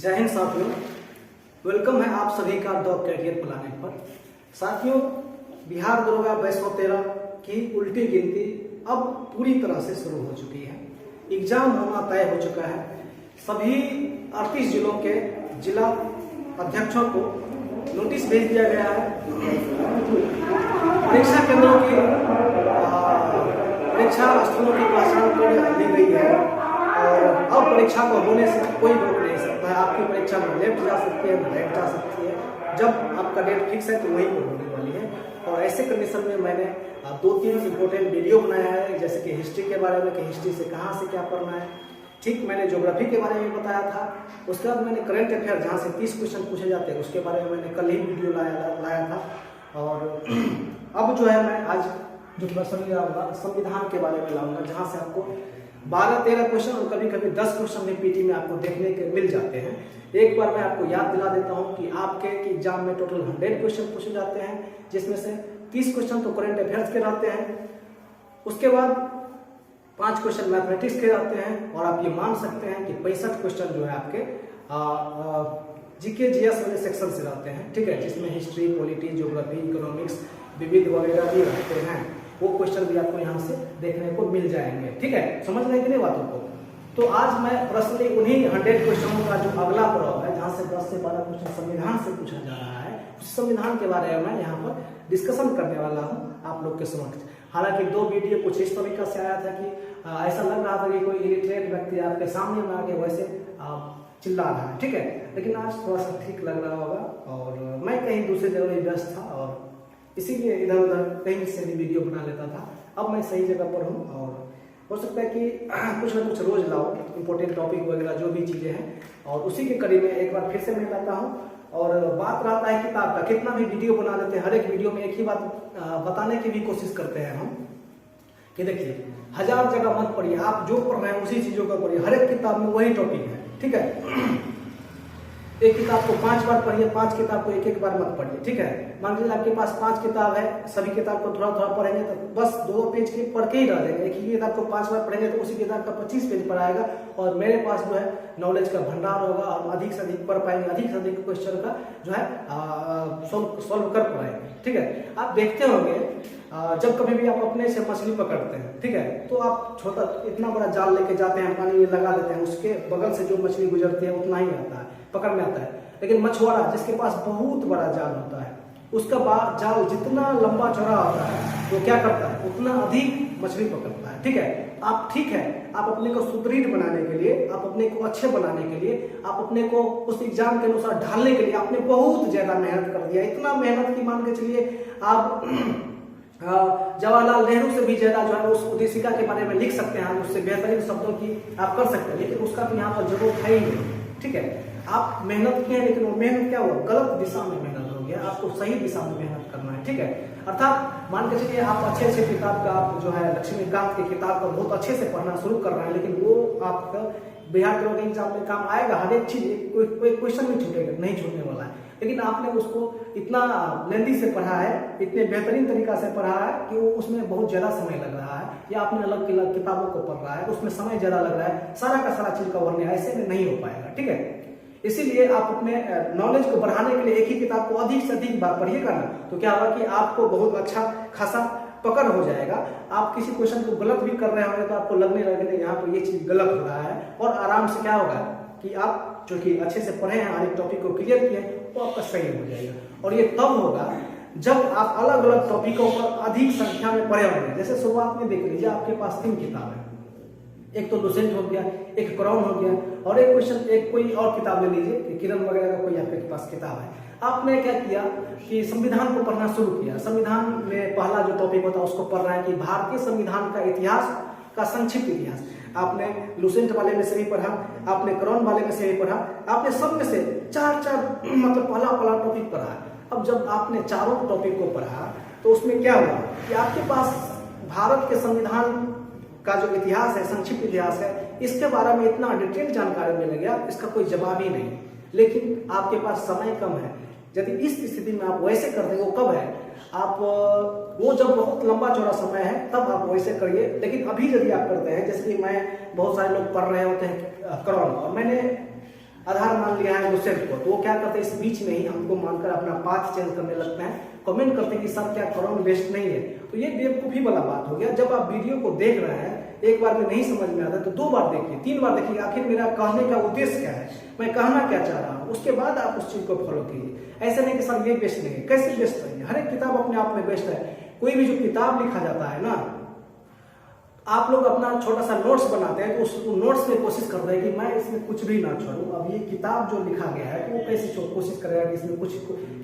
जय हिंद साथियों, वेलकम है आप सभी का द कैरियर प्लानिंग पर। साथियों, बिहार दरोगा 2213 की उल्टी गिनती अब पूरी तरह से शुरू हो चुकी है। एग्जाम होना तय हो चुका है। सभी 38 जिलों के जिला अध्यक्षों को नोटिस भेज दिया गया है। परीक्षा केंद्रों की परीक्षा स्थलों की पहचान कर ली गई है और अब परीक्षा को होने से कोई रोक नहीं सकता है। आपकी परीक्षा में लेफ्ट जा सकती है, राइट जा सकती है। जब आपका डेट फिक्स है तो वहीं पर होने वाली है। और ऐसे कंडीशन में मैंने 2-3 इम्पोर्टेंट वीडियो बनाया है, जैसे कि हिस्ट्री के बारे में कि हिस्ट्री से कहाँ से क्या पढ़ना है। ठीक, मैंने ज्योग्राफी के बारे में बताया था। उसके बाद मैंने करंट अफेयर जहाँ से 30 क्वेश्चन पूछे जाते हैं उसके बारे में मैंने कल ही वीडियो लाया था। और अब जो है मैं आज जो प्रश्न लाऊंगा संविधान के बारे में लाऊंगा, जहाँ से आपको 12-13 क्वेश्चन और कभी कभी 10 क्वेश्चन भी पीटी में आपको देखने के मिल जाते हैं। एक बार मैं आपको याद दिला देता हूं कि आपके एग्जाम में टोटल 100 क्वेश्चन पूछे जाते हैं, जिसमें से 30 क्वेश्चन तो करंट अफेयर्स के रहते हैं। उसके बाद 5 क्वेश्चन मैथमेटिक्स के रहते हैं। और आप ये मान सकते हैं कि 65 क्वेश्चन जो है आपके जीके जीएस वाले सेक्शन से रहते हैं। ठीक है, जिसमें हिस्ट्री, पॉलिटी, ज्योग्राफी, इकोनॉमिक्स, विविध वगैरह भी रहते हैं। वो क्वेश्चन भी आपको यहाँ से देखने को मिल जाएंगे। ठीक है, समझ रहे कि नहीं बातों को। तो आज मैं पर्सनली उन्हीं 100 क्वेश्चनों का जो अगला पड़ाव है, जहाँ से 10 से 12 क्वेश्चन संविधान से पूछा जा रहा है, उस संविधान के बारे में मैं यहाँ पर डिस्कशन करने वाला हूँ आप लोग के समक्ष। हालांकि 2 वीडियो कुछ इस तरीका से आया था कि ऐसा लग रहा था कि कोई इलिटरेट व्यक्ति आपके सामने में आके वैसे चिल्ला रहा है। ठीक है, लेकिन आज थोड़ा सा ठीक लग रहा होगा। और मैं कहीं दूसरी जगह में व्यस्त था और इसीलिए इधर उधर कहीं से भी वीडियो बना लेता था। अब मैं सही जगह पर हूँ और हो सकता है कि कुछ ना कुछ रोज लाओ इंपॉर्टेंट टॉपिक वगैरह जो भी चीज़ें हैं, और उसी के कड़ी में एक बार फिर से मैं लाता हूँ। और बात रहता है किताब का, कितना भी वीडियो बना लेते हैं, हर एक वीडियो में एक ही बात बताने की भी कोशिश करते हैं हम कि देखिए 1000 जगह मत पढ़िए, आप जो पढ़ रहे हैं उसी चीज़ों का पढ़िए। हर एक किताब में वही टॉपिक है। ठीक है, एक किताब को 5 बार पढ़िए, 5 किताब को एक बार मत पढ़िए। ठीक है, मान लीजिए आपके पास 5 किताब है, सभी किताब को थोड़ा थोड़ा पढ़ेंगे तो बस 2 पेज के पढ़ के ही रह जाएंगे। एक ही किताब को 5 बार पढ़ेंगे तो उसी किताब का 25 पेज पढ़ाएगा और मेरे पास जो है नॉलेज का भंडार होगा और अधिक से अधिक पढ़ पाएंगे, अधिक से अधिक क्वेश्चन का जो है सॉल्व कर पाएंगे। ठीक है, आप देखते होंगे जब कभी भी आप अपने से मछली पकड़ते हैं, ठीक है, तो आप छोटा इतना बड़ा जाल लेके जाते हैं, पानी में लगा देते हैं, उसके बगल से जो मछली गुजरती है उतना ही आता है, पकड़ में आता है। लेकिन मछुआरा जिसके पास बहुत बड़ा जाल होता है, उसका जाल जितना लंबा चौड़ा होता है वो क्या करता है, उतना अधिक मछली पकड़ता है। ठीक है, आप ठीक है, आप अपने को सुदृढ़ बनाने के लिए, आप अपने को अच्छे बनाने के लिए, आप अपने को उस एग्जाम के अनुसार ढालने के लिए आपने बहुत ज्यादा मेहनत कर दिया। इतना मेहनत की मान के चलिए आप जवाहरलाल नेहरू से भी ज्यादा जो है उस उद्देशिका के बारे में लिख सकते हैं, उससे बेहतरीन शब्दों की आप कर सकते हैं, लेकिन उसका भी यहाँ पर जरूरत है ही नहीं। ठीक है, आप मेहनत किए लेकिन वो मेहनत क्या हुआ, गलत दिशा में मेहनत हो गया। आपको सही दिशा में मेहनत करना है। ठीक है, अर्थात मान के चलिए आप अच्छे किताब का, आप जो है लक्ष्मीकांत की किताब का बहुत अच्छे से पढ़ना शुरू कर रहे हैं, लेकिन वो आपका बिहार दरोगा एग्जाम में काम आएगा। हर एक चीज, कोई क्वेश्चन नहीं छूटेगा, नहीं छूटने वाला है। लेकिन आपने उसको इतना लेंदी से पढ़ा है, इतने बेहतरीन तरीका से पढ़ा है कि वो उसमें बहुत ज्यादा समय लग रहा है, या आपने अलग अलग किताबों को पढ़ रहा है उसमें समय ज्यादा लग रहा है, सारा का सारा चीज का वर्णन ऐसे में नहीं हो पाएगा। ठीक है, इसीलिए आप अपने नॉलेज को बढ़ाने के लिए एक ही किताब को अधिक से अधिक बार पढ़िएगा ना, तो क्या होगा कि आपको बहुत अच्छा खासा पकड़ हो जाएगा। आप किसी क्वेश्चन को गलत भी कर रहे होंगे तो आपको लगने लगेगा यहाँ पर ये चीज गलत हो रहा है, और आराम से क्या होगा कि आप जो कि अच्छे से पढ़े हैं, हर एक टॉपिक को क्लियर किए, वो आपका सही हो जाएगा। और ये तब होगा जब आप अलग अलग टॉपिकों पर अधिक संख्या में पढ़े होंगे। जैसे शुरुआत में देख लीजिए, आपके पास 3 किताब है, एक तो लुसेंट हो गया, एक क्राउन हो गया, और एक क्वेश्चन एक कोई और किताब ले लीजिए, किरण वगैरह का कोई आपके पास किताब है। आपने क्या किया कि संविधान को पढ़ना शुरू किया। संविधान में पहला जो टॉपिक होता है उसको पढ़ रहे हैं कि भारतीय संविधान का इतिहास का संक्षिप्त इतिहास। आपने लुसेंट वाले में से भी पढ़ा, आपने क्राउन वाले में से भी पढ़ा, आपने सब में से 4 मतलब पहला टॉपिक पढ़ा। अब जब आपने चारों टॉपिक को पढ़ा तो उसमें क्या हुआ कि आपके पास भारत के संविधान का जो इतिहास है, संक्षिप्त इतिहास है, इसके बारे में इतना डिटेल जानकारी मिल गया, इसका कोई जवाब ही नहीं। लेकिन आपके पास समय कम है। यदि इस स्थिति में आप वैसे करते हैं, वो कब है, आप वो जब बहुत लंबा चौड़ा समय है तब आप वैसे करिए। लेकिन अभी यदि आप करते हैं, जैसे कि मैं, बहुत सारे लोग पढ़ रहे होते हैं क्राउन, और मैंने आधार मान लिया है लुसेंट को, तो वो क्या करते हैं, इस बीच में ही हमको मानकर अपना पाथ चेंज करने लगते हैं, कमेंट करते हैं कि सर क्या करोन बेस्ट नहीं है। तो ये बेवकूफ़ी वाला बात हो गया। जब आप वीडियो को देख रहे हैं, एक बार में नहीं समझ में आता तो 2 बार देखिए, 3 बार देखिए, आखिर मेरा कहने का उद्देश्य क्या है, मैं कहना क्या चाह रहा हूँ, उसके बाद आप उस चीज़ को फॉलो कीजिए। ऐसा नहीं कि सर ये बेस्ट नहीं है, कैसे बेस्ट है, हर एक किताब अपने आप में बेस्ट है। कोई भी जो किताब लिखा जाता है ना, आप लोग अपना छोटा सा नोट्स बनाते हैं तो उस नोट्स में कोशिश करते हैं कि मैं इसमें कुछ भी ना छोड़ूं। अब ये किताब जो लिखा गया है तो वो कैसे कोशिश करेगा कि इसमें कुछ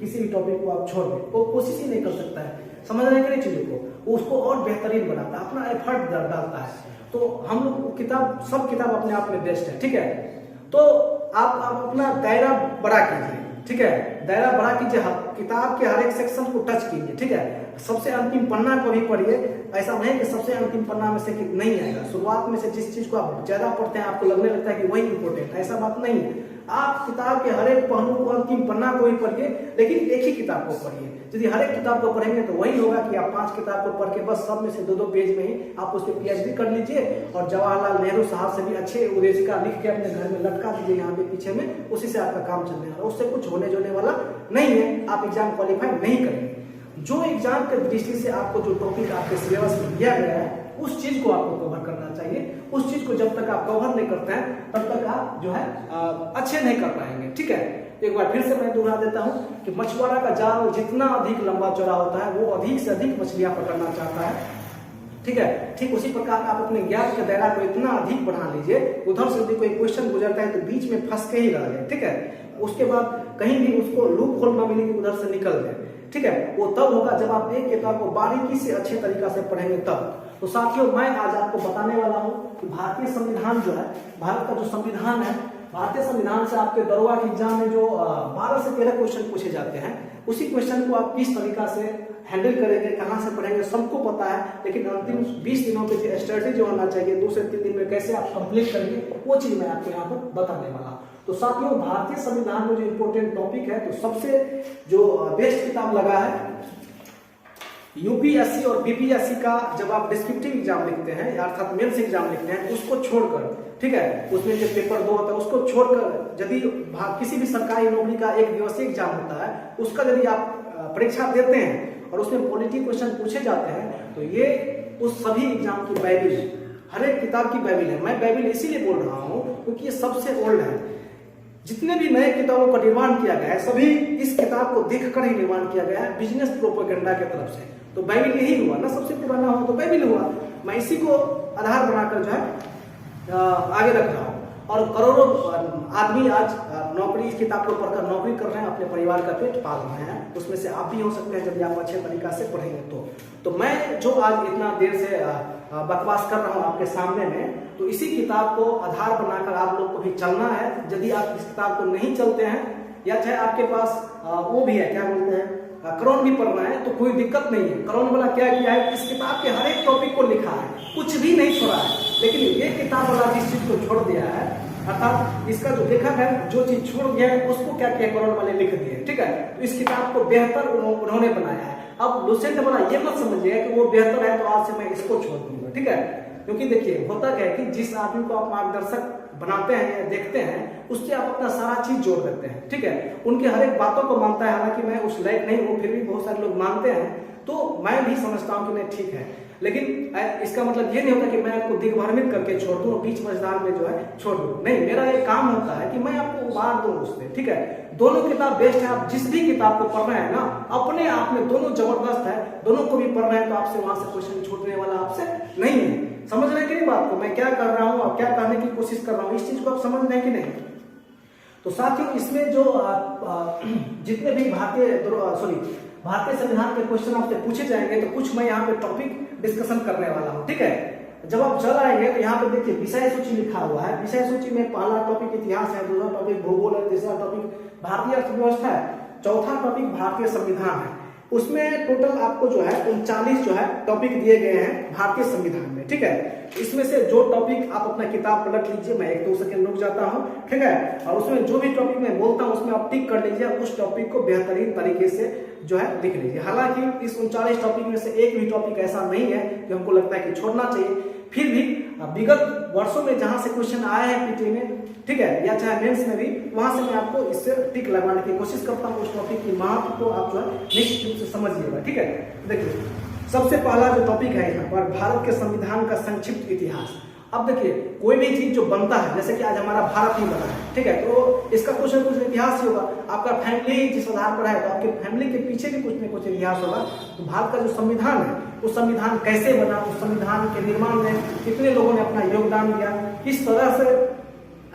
किसी भी टॉपिक को आप छोड़ दें, वो कोशिश ही नहीं कर सकता है। समझ रहे हैं कि नहीं चीज़ों को, वो उसको और बेहतरीन बनाता है, अपना एफर्ट डालता है। तो हम लोग किताब, सब किताब अपने आप में बेस्ट है, ठीक है। तो आप अपना दायरा बड़ा कीजिए, ठीक है, दायरा बड़ा कीजिए, किताब के हर एक सेक्शन को टच कीजिए, ठीक है। सबसे अंतिम पन्ना को भी पढ़िए, ऐसा नहीं कि सबसे अंतिम पन्ना में से नहीं आएगा। शुरुआत में से जिस चीज को आप ज्यादा पढ़ते हैं आपको लगने लगता है कि वही इंपॉर्टेंट है, ऐसा बात नहीं है। आप किताब के हर एक पहलू को, अंतिम पन्ना को भी पढ़िए, लेकिन एक ही किताब को पढ़िए। यदि हर एक किताब को पढ़ेंगे तो वही होगा कि आप 5 किताब को पढ़ के बस सब में से 2-2 पेज में ही आप उस पर PhD कर लीजिए और जवाहरलाल नेहरू साहब से भी अच्छे उद्देशिका लिख के अपने घर में लटका दीजिए यहाँ पे पीछे में, उसी से आपका काम चलने वाला, उससे कुछ होने जोने वाला नहीं है, आप एग्जाम क्वालिफाई नहीं करेंगे। जो एग्जाम के दृष्टि से आपको जो टॉपिक आपके सिलेबस में दिया गया है उस चीज को आपको कवर करना चाहिए। उस चीज को जब तक आप कवर नहीं करते हैं तब तक आप जो है अच्छे नहीं कर पाएंगे, ठीक है। एक बार फिर से मैं दोहरा देता हूँ कि मछुआरा का जाल जितना अधिक लंबा चौड़ा होता है वो अधिक से अधिक मछलियां पकड़ना चाहता है, ठीक है। ठीक उसी प्रकार आप अपने ज्ञान के दायरा को इतना अधिक बढ़ा लीजिए, उधर से यदि कोई क्वेश्चन गुजरता है तो बीच में फंस के ही रह जाए, ठीक है। उसके बाद कहीं भी उसको लूप होल न मिले कि उधर से निकल जाए, ठीक है। वो तब होगा जब आप एक किताब को बारीकी से अच्छे तरीका से पढ़ेंगे तब। तो साथियों, मैं आज आपको बताने वाला हूँ कि भारतीय संविधान जो है, भारत का जो संविधान है, भारतीय संविधान से आपके दरोगा के एग्जाम में जो 12 से 13 क्वेश्चन पूछे जाते हैं, उसी क्वेश्चन को आप किस तरीका से हैंडल करेंगे, कहाँ से पढ़ेंगे, सबको पता है। लेकिन अंतिम 20 दिनों के जो स्ट्रेटेजी जो होना चाहिए, 2 से 3 दिन में कैसे आप कंप्लीट करेंगे, वो चीज मैं आपको यहाँ पर बताने वाला हूँ। तो साथियों, भारतीय संविधान में जो इम्पोर्टेंट टॉपिक है, तो सबसे जो बेस्ट किताब लगा है UPSC और BPSC का, जब आप डिस्क्रिप्टिव एग्जाम लिखते हैं अर्थात मेंस एग्जाम लिखते हैं, उसको छोड़कर, ठीक है, उसमें जो पेपर 2 होता है उसको छोड़कर यदि किसी भी सरकारी नौकरी का 1 दिवसीय एग्जाम होता है, उसका यदि आप परीक्षा देते हैं और उसमें पॉलिटी क्वेश्चन पूछे जाते हैं, तो ये उस सभी एग्जाम की बाइबिल, हर एक किताब की बाइबिल है। मैं बाइबिल इसीलिए बोल रहा हूँ क्योंकि ये सबसे ओल्ड है। जितने भी नए किताबों का निर्माण किया गया है, सभी इस किताब को देखकर ही निर्माण किया गया है, बिजनेस प्रोपेगेंडा की तरफ से। तो बाइबिल यही हुआ ना, सबसे पुराना हो तो बाइबिल हुआ। मैं इसी को आधार बनाकर जो है आगे रख रहा हूँ। और करोड़ों आदमी आज नौकरी, इस किताब को पढ़कर नौकरी कर रहे हैं, अपने परिवार का पेट पाल रहे हैं। उसमें से आप भी हो सकते हैं जब आप अच्छे तरीका से पढ़ेंगे तो मैं जो आज इतना देर से बकवास कर रहा हूँ आपके सामने में, तो इसी किताब को आधार बनाकर आप लोग को भी चलना है। यदि आप इस किताब को नहीं चलते हैं, या चाहे आपके पास वो भी है, क्या बोलते हैं, करोन भी पढ़ना है, तो कोई दिक्कत नहीं है। करोन वाला क्या किया है, इस किताब के हर एक टॉपिक को लिखा है, कुछ भी नहीं छोड़ा है। लेकिन ये किताब वाला जिस चीज को छोड़ दिया है, अर्थात इसका जो लेखक है जो चीज छोड़ गया है उसको क्या किया, करोन वाले लिख दिए, ठीक है। तो इस किताब को बेहतर उन्होंने बनाया है। अब लुसेंट वाला ये मत समझिए कि वो बेहतर है तो आज से मैं इसको छोड़ दूंगा, ठीक है। क्योंकि देखिए होता क्या है कि जिस आदमी को आप मार्गदर्शक बनाते हैं या देखते हैं, उससे आप अपना सारा चीज जोड़ देते हैं, ठीक है। उनके हर एक बातों को मानता है, हालांकि मैं उस लायक नहीं हूँ, फिर भी बहुत सारे लोग मानते हैं, तो मैं भी समझता हूँ कि नहीं ठीक है। लेकिन इसका मतलब ये नहीं होता कि मैं आपको दिग्भ्रमित करके छोड़ दूं और बीच मझधार में जो है छोड़ दूं। नहीं, मेरा एक काम होता है कि मैं आपको उबार दूं उससे, ठीक है। दोनों किताब बेस्ट है। आप जिस भी किताब को पढ़ रहे हैं ना, अपने आप में दोनों जबरदस्त है, दोनों को भी पढ़ रहे हैं, तो आपसे वहां से क्वेश्चन छूटने वाला आपसे नहीं है। समझ रहे हैं कि नहीं बात को, मैं क्या कर रहा हूँ और क्या करने की कोशिश कर रहा हूँ, इस चीज को आप समझ रहे हैं कि नहीं। तो साथियों, इसमें जो जितने भी भारतीय संविधान के क्वेश्चन आपसे पूछे जाएंगे, तो कुछ मैं यहाँ पे टॉपिक डिस्कशन करने वाला हूँ, ठीक है। जब आप चल आएंगे तो यहाँ पे देखिए विषय सूची लिखा हुआ है। विषय सूची में पहला टॉपिक इतिहास है, दूसरा टॉपिक भूगोल है, तीसरा टॉपिक भारतीय अर्थव्यवस्था है, चौथा टॉपिक भारतीय संविधान है। उसमें टोटल आपको जो है 39 जो है टॉपिक दिए गए हैं भारतीय संविधान में, ठीक है। इसमें से जो टॉपिक आप अपना किताब पलट लीजिए, मैं 1-2 सेकंड रुक जाता हूं, ठीक है। और उसमें जो भी टॉपिक मैं बोलता हूं उसमें आप टिक कर लीजिए, उस टॉपिक को बेहतरीन तरीके से जो है लिख लीजिए। हालांकि इस 39 टॉपिक में से एक भी टॉपिक ऐसा नहीं है कि हमको लगता है कि छोड़ना चाहिए, फिर भी विगत वर्षों में जहां से क्वेश्चन आए हैं पीटी में, ठीक है, या चाहे मेंस में भी, वहां से मैं आपको इससे टिक लगाने की कोशिश करता हूँ। उस टॉपिक की महत्व को आप जो है निश्चित रूप से समझिएगा, ठीक है। देखिए सबसे पहला जो टॉपिक है यहाँ पर, भारत के संविधान का संक्षिप्त इतिहास। अब देखिए कोई भी चीज जो बनता है, जैसे कि आज हमारा भारत ही बना है, ठीक है, तो इसका कुछ न कुछ इतिहास ही होगा। आपका फैमिली जिस आधार पर है, तो आपके फैमिली के पीछे भी कुछ न कुछ इतिहास होगा। तो भारत का जो संविधान है, वो संविधान कैसे बना, उस संविधान के निर्माण में कितने लोगों ने अपना योगदान दिया, किस तरह से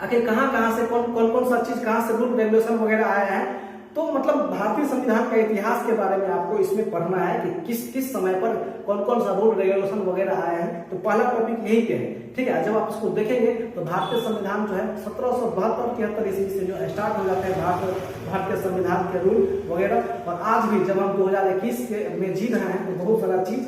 आखिर कहाँ से कौन सा चीज कहाँ से रूल रेगुलेशन वगैरह आया है। तो मतलब भारतीय संविधान का इतिहास के बारे में आपको इसमें पढ़ना है कि किस समय पर कौन सा रूल रेगुलेशन वगैरह आए हैं। तो पहला टॉपिक यही पे है, ठीक है। जब आप इसको देखेंगे तो भारतीय संविधान जो है 1772-73 ईस्वी से जो स्टार्ट हो जाता है भारतीय संविधान के रूल वगैरह। और आज भी जब हम 2021 में जी रहे हैं तो बहुत सारा चीज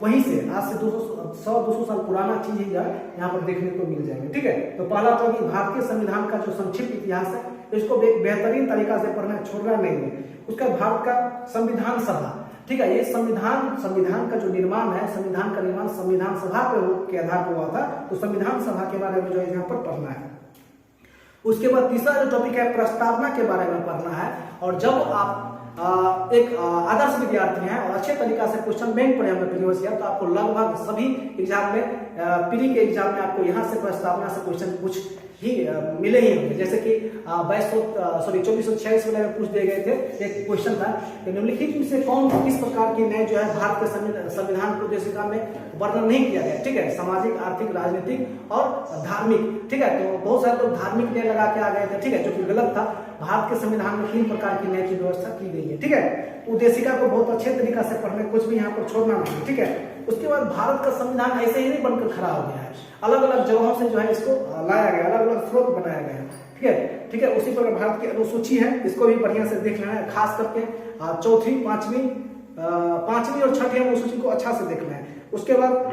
वहीं से आज से 100-200 साल पुराना चीज ही यहाँ पर देखने को मिल जाएंगे, ठीक है। तो पहला टॉपिक भारतीय संविधान का जो संक्षिप्त इतिहास है, इसको एक बेहतरीन तरीका से पढ़ना, छोड़ना नहीं है। उसका भारत का संविधान सभा, ठीक है, ये संविधान का जो निर्माण है, संविधान का निर्माण संविधान सभा के आधार पर हुआ था। तो संविधान सभा के बारे में जो है यहाँ पर पढ़ना है। उसके बाद तीसरा जो टॉपिक है, प्रस्तावना के बारे में पढ़ना है। और जब आप एक आदर्श विद्यार्थी हैं और अच्छे तरीका से क्वेश्चन बैंक पढ़े होंगे प्रीवियस ईयर, तो आपको लगभग सभी एग्जाम में प्री के एग्जाम में आपको यहाँ से प्रस्तावना से क्वेश्चन कुछ ही मिले ही होंगे। जैसे कि 2446 में पूछ दिए गए थे, एक क्वेश्चन था कि निम्नलिखित में से कौन किस प्रकार की न्याय जो है भारत के संविधान उद्देशिका में वर्णन नहीं किया गया, ठीक है, सामाजिक, आर्थिक, राजनीतिक और धार्मिक, ठीक है। तो बहुत सारे लोग धार्मिक न्याय लगा के आ गए थे, ठीक है, जो कि गलत था। भारत के संविधान में 3 प्रकार की न्याय की व्यवस्था की गई है, ठीक है। उद्देशिका को बहुत अच्छे तरीका से पढ़ने, कुछ भी यहाँ पर छोड़ना नहीं, ठीक है। उसके बाद भारत का संविधान ऐसे ही नहीं बनकर खड़ा हो गया है, अलग अलग जगहों से जो है इसको लाया गया, अलग अलग स्रोत बनाया गया है, ठीक है। उसी प्रकार भारत की अनुसूची है, इसको भी बढ़िया से देख लेना है, खास करके चौथी, पांचवी और छठी अनुसूची को अच्छा से देखना है। उसके बाद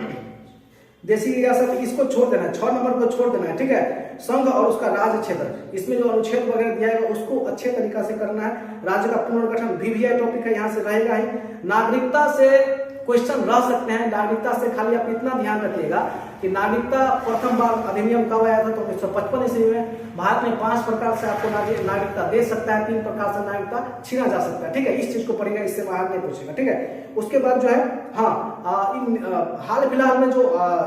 देशी रियासत, इसको छोड़ देना है, 6 नंबर को छोड़ देना है, ठीक है। संघ और उसका राज्य क्षेत्र, इसमें जो अनुच्छेद वगैरह दिया है उसको अच्छे तरीका से करना है। राज्य का पुनर्गठन VVI टॉपिक है, यहाँ से रहेगा ही। नागरिकता से क्वेश्चन रह सकते हैं, नागरिकता से खाली आप इतना ध्यान रखिएगा कि नागरिकता प्रथम बार अधिनियम कब आया था, तो 1955 ईस्वी में। भारत में 5 प्रकार से आपको नागरिकता दे सकता है, 3 प्रकार से नागरिकता छीना जा सकता है, ठीक है। इस चीज को पढ़ेगा, इससे बाहर नहीं पूछेगा, ठीक है। उसके बाद जो है हाल फिलहाल में जो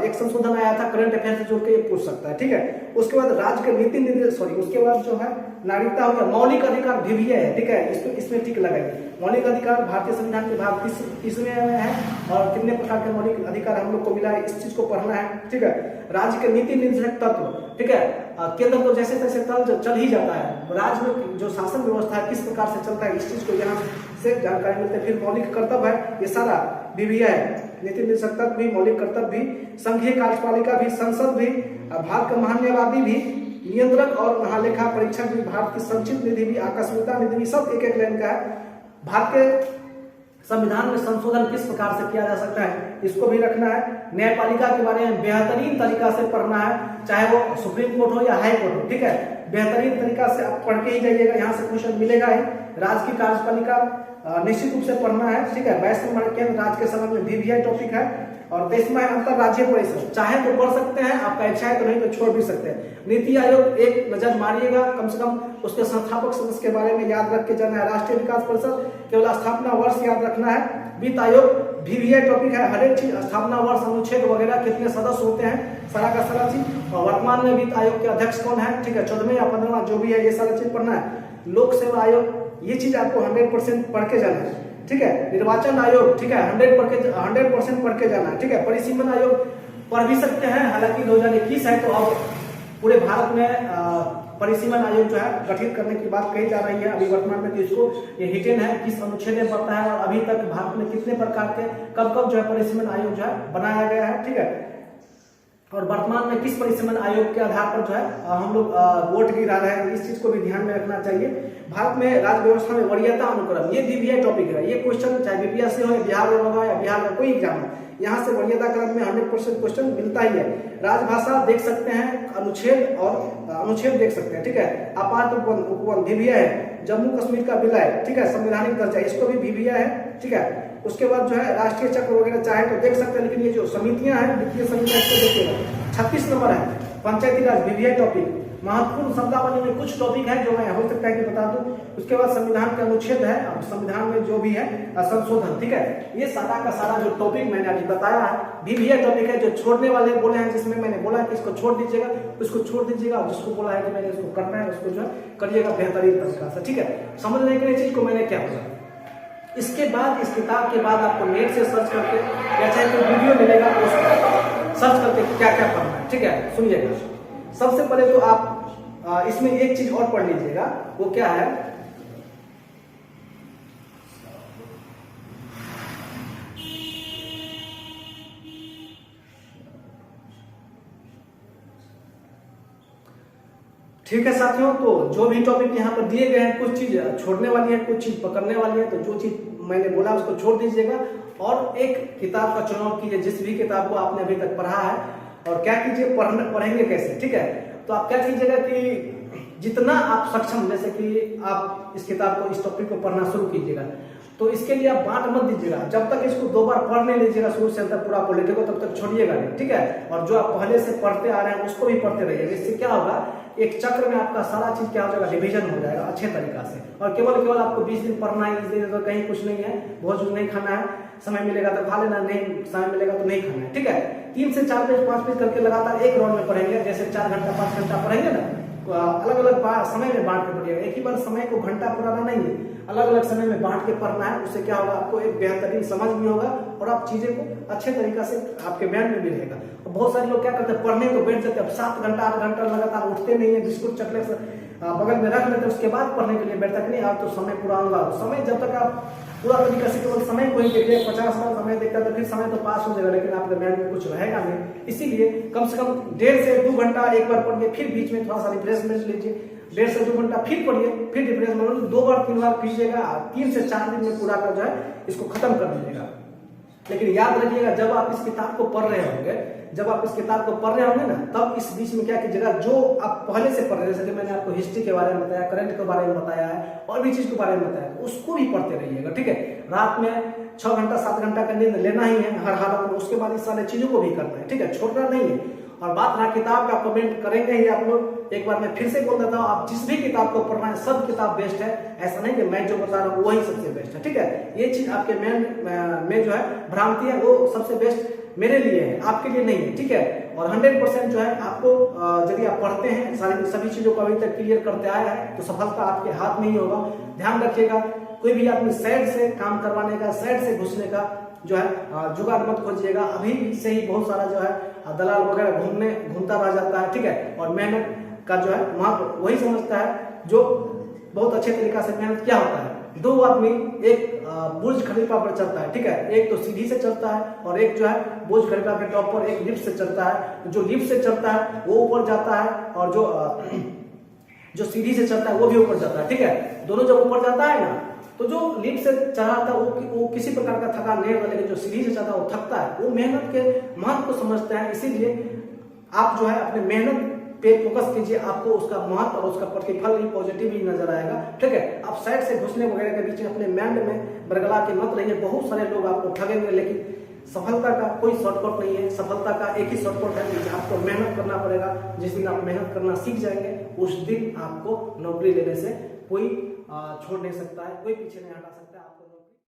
एक संशोधन आया था करंट अफेयर से जोड़ के, ये पूछ सकता है, ठीक है। उसके बाद राज्य के उसके बाद जो है नागरिकता हो गया। मौलिक अधिकार VVI है, ठीक है, इसमें टिक लगाइए। मौलिक अधिकार भारतीय संविधान के भाग 30वें में है और कितने प्रकार के मौलिक अधिकार हम लोग को मिला है, इस चीज को पढ़ना है, ठीक है। राज्य के नीति निर्देशक तत्व, ठीक है, केंद्र तो जैसे तैसे चल ही जाता है, राज्य में जो शासन व्यवस्था है किस प्रकार से चलता है, इस चीज को यहाँ से जानकारी मिलती है। फिर मौलिक कर्तव्य है, ये सारा VVI है। नीति निर्देशक तत्व भी, मौलिक कर्तव्य भी, संघीय कार्यपालिका भी, संसद भी, भारत का महान्यायवादी भी, नियंत्रक और महालेखा परीक्षक भी, भारत की संचित निधि भी, आकस्मिकता निधि भी, सब एक लाइन का है। भारत के संविधान में संशोधन किस प्रकार से किया जा सकता है, इसको भी रखना है। न्यायपालिका के बारे में बेहतरीन तरीका से पढ़ना है, चाहे वो सुप्रीम कोर्ट हो या हाई कोर्ट हो, ठीक है। बेहतरीन तरीका से आप पढ़ के ही जाइएगा, यहाँ से क्वेश्चन मिलेगा ही। राज्य की कार्यपालिका निश्चित रूप से पढ़ना है, ठीक है। 22 नंबर केंद्र राज्य के संबंध में VVI टॉपिक है। और 23वां अंतरराज्यीय परिषद, चाहे तो पढ़ सकते हैं, आपका इच्छा है तो नहीं तो छोड़ भी सकते हैं। नीति आयोग एक नजर मारिएगा, कम से कम उसके संस्थापक सदस्य के बारे में याद रख के जाना है। राष्ट्रीय विकास परिषद केवल स्थापना वर्ष याद रखना है। वित्त आयोग VVI टॉपिक है, हर एक चीज स्थापना वर्ष, अनुच्छेद वगैरह, कितने सदस्य होते हैं, सारा का सारा चीज। और वर्तमान में वित्त आयोग के अध्यक्ष कौन है, ठीक है, 14वें या 15वां जो भी है, ये सारा चीज पढ़ना है। लोक सेवा आयोग, ये चीज आपको 100% पढ़ के जाना है, ठीक है। निर्वाचन आयोग, ठीक है, 100% पढ़ के जाना है, ठीक है। परिसीमन आयोग पढ़ भी सकते हैं, हालांकि 2021 है तो अब पूरे भारत में परिसीमन आयोग जो है गठित करने की बात कही जा रही है। अभी वर्तमान में तो इसको ये हिडन है, किस अनुच्छेद में पड़ता है और अभी तक भारत में कितने प्रकार के कब जो है परिसीमन आयोग जो है बनाया गया है, ठीक है। और वर्तमान में किस परिसीमन आयोग के आधार पर जो है हम लोग वोट गिरा रहे हैं, इस चीज को भी ध्यान में रखना चाहिए। भारत में राज्य व्यवस्था में वरीयता अनुक्रम, ये VVI टॉपिक है। ये क्वेश्चन चाहे BPSC हो या बिहार होगा या बिहार का कोई एग्जाम हो, यहाँ से वरीयता क्रम में 100% क्वेश्चन मिलता ही है। राजभाषा देख सकते हैं, अनुच्छेद देख सकते हैं, ठीक है। आपात उपवन VVI है। जम्मू कश्मीर का विलय, ठीक है, संवैधानिक दर्जा, इसको भी VVI है, ठीक है। उसके बाद जो है राष्ट्रीय चक्र वगैरह चाहे तो देख सकते हैं, लेकिन ये जो समितियां हैं, वित्तीय समितियां, इसको देखिएगा 36 नंबर है पंचायती राज वीवीआई टॉपिक। महत्वपूर्ण शब्दावली में कुछ टॉपिक है जो मैं हो सकता है कि बता दूं। उसके बाद संविधान के अनुच्छेद है, और संविधान में जो भी है संशोधन, ठीक है। ये सारा का सारा जो टॉपिक मैंने अभी बताया है वीवीआई टॉपिक है। जो छोड़ने वाले बोले हैं, जिसमें मैंने बोला कि इसको छोड़ दीजिएगा, उसको छोड़ दीजिएगा, और जिसको बोला है कि मैंने इसको करना है उसको जो है करिएगा बेहतरीन तरीका से, ठीक है। समझने के लिए चीज को मैंने क्या बोला। इसके बाद इस किताब के बाद आपको नेट से सर्च करके या चाहे कोई वीडियो मिलेगा तो उसको सर्च करके क्या क्या पढ़ना है, ठीक है। सुनिएगा, सबसे पहले तो आप इसमें एक चीज और पढ़ लीजिएगा, वो क्या है, ठीक है साथियों। तो जो भी टॉपिक यहाँ पर दिए गए हैं, कुछ चीज छोड़ने वाली है, कुछ चीज पकड़ने वाली है, तो जो चीज मैंने बोला उसको छोड़ दीजिएगा और एक किताब का चुनाव कीजिए, जिस भी किताब को आपने अभी तक पढ़ा है। और क्या कीजिए, पढ़ेंगे कैसे, ठीक है। तो आप क्या कीजिएगा कि जितना आप सक्षम, जैसे कि आप इस किताब को, इस टॉपिक को पढ़ना शुरू कीजिएगा, तो इसके लिए आप बांट मत दीजिएगा। जब तक इसको 2 बार पढ़ नहीं लीजिएगा शुरू से अंत तक पूरा पॉलिटी को, तब तक छोड़िएगा नहीं, ठीक है। और जो आप पहले से पढ़ते आ रहे हैं उसको भी पढ़ते रहिएगा। इससे क्या होगा, एक चक्र में आपका सारा चीज क्या हो जाएगा, रिवीजन हो जाएगा अच्छे तरीका से। और केवल आपको 20 दिन पढ़ना है, 20 दिन तो कहीं कुछ नहीं है, भोज नहीं खाना है, समय मिलेगा तो खा लेना, नहीं समय मिलेगा तो नहीं खाना है, ठीक है। 3 से 4 पेज 5 पेज करके लगातार एक राउंड में पढ़ेंगे, जैसे 4 घंटा 5 घंटा पढ़ेंगे ना, अलग अलग समय में बांट के पढ़िएगा। एक ही बार समय को घंटा पुराना नहीं है, अलग अलग समय में बांट के पढ़ना है। उससे क्या होगा, आपको एक बेहतरीन समझ भी होगा और आप चीजें को अच्छे तरीका से आपके माइंड में भी रहेगा। और बहुत सारे लोग क्या करते हैं, पढ़ने को बैठ जाते हैं, अब 7 घंटा 8 घंटा लगातार उठते नहीं है, बिस्कुट चॉकलेट बगल में रख लेते हैं, उसके बाद पढ़ने के लिए बैठता कि नहीं आप तो समय पूरा होगा। समय जब तक आप पूरा तरीका से केवल समय को ही देखिए, 50 बार समय देखता तो फिर समय तो पास हो जाएगा, लेकिन आपके माइंड में कुछ रहेगा नहीं। इसीलिए कम से कम 1.5 से 2 घंटा एक बार पढ़िए, फिर बीच में थोड़ा सा रिफ्रेशमेंट लीजिए, 1.5 से 2 घंटा फिर पढ़िए, फिर रिफ्रेशमेंट 2 बार 3 बार कीजिएगा। 3 से 4 दिन में पूरा कर जो है इसको खत्म कर दीजिएगा। लेकिन याद रखिएगा, जब आप इस किताब को पढ़ रहे होंगे, जब आप इस किताब को पढ़ रहे होंगे ना, तब इस बीच में क्या कीजिएगा, जो आप पहले से पढ़ रहे हैं, जैसे कि मैंने आपको हिस्ट्री के बारे में बताया, करंट के बारे में बताया है, और भी चीज के बारे में बताया, उसको भी पढ़ते रहिएगा, ठीक है। रात में 6 घंटा 7 घंटा का नींद लेना ही है हर हालत में, उसके बाद इस सारे चीजों को भी करना है, ठीक है, छोड़ना नहीं है। और बात रहा किताब का, कमेंट करेंगे ही आप लोग। एक बार मैं फिर से बोल देता हूँ, आप जिस भी किताब को पढ़ना है, सब किताब बेस्ट है, ऐसा नहीं कि मैं जो बता रहा हूँ वही सबसे बेस्ट है, ठीक है। ये चीज आपके में जो है भ्रांति है, वो सबसे बेस्ट मेरे लिए है, आपके लिए नहीं है, ठीक है। और 100% जो है आपको, यदि आप पढ़ते हैं, सारी सभी चीजों को अभी तक क्लियर करते आए हैं, तो सफलता आपके हाथ में ही होगा। ध्यान रखिएगा, कोई भी आदमी साइड से काम करवाने का, साइड से घुसने का जो है जुगाड़ मत खोजिएगा। अभी से ही बहुत सारा जो है दलाल वगैरह घूमता रह जाता है, ठीक है। और मेहनत का जो है महत्व वही समझता है जो बहुत अच्छे तरीका से मेहनत क्या होता है। 2 आदमी एक बुर्ज खलीफा पर चलता है, ठीक है, एक तो सीढ़ी से चलता है और एक जो है बुर्ज खलीफा के टॉप पर एक लिफ्ट से चलता है। जो लिफ्ट से चलता है वो ऊपर जाता है, और जो सीढ़ी से चलता है वो भी ऊपर जाता है, ठीक है। दोनों जब ऊपर जाता है ना, तो जो लिफ्ट से चढ़ा था वो किसी प्रकार का थकान नहीं होता, लेकिन जो सीढ़ी से चढ़ा वो थकता है। वो मेहनत के महत्व को समझते हैं, इसीलिए आप जो है अपने मेहनत पे फोकस कीजिए, आपको उसका महत्व और उसका प्रतिफल ही पॉजिटिव ही नजर आएगा, ठीक है। आप साइड से घुसने वगैरह के बीच में अपने माइंड में बरगला के मत रहिए। बहुत सारे लोग आपको ठगेंगे, लेकिन सफलता का कोई शॉर्टकट नहीं है। सफलता का एक ही शॉर्टकट है कि आपको मेहनत करना पड़ेगा। जिस दिन आप मेहनत करना सीख जाएंगे, उस दिन आपको नौकरी लेने से कोई छोड़ नहीं सकता है, कोई पीछे नहीं हटा सकता।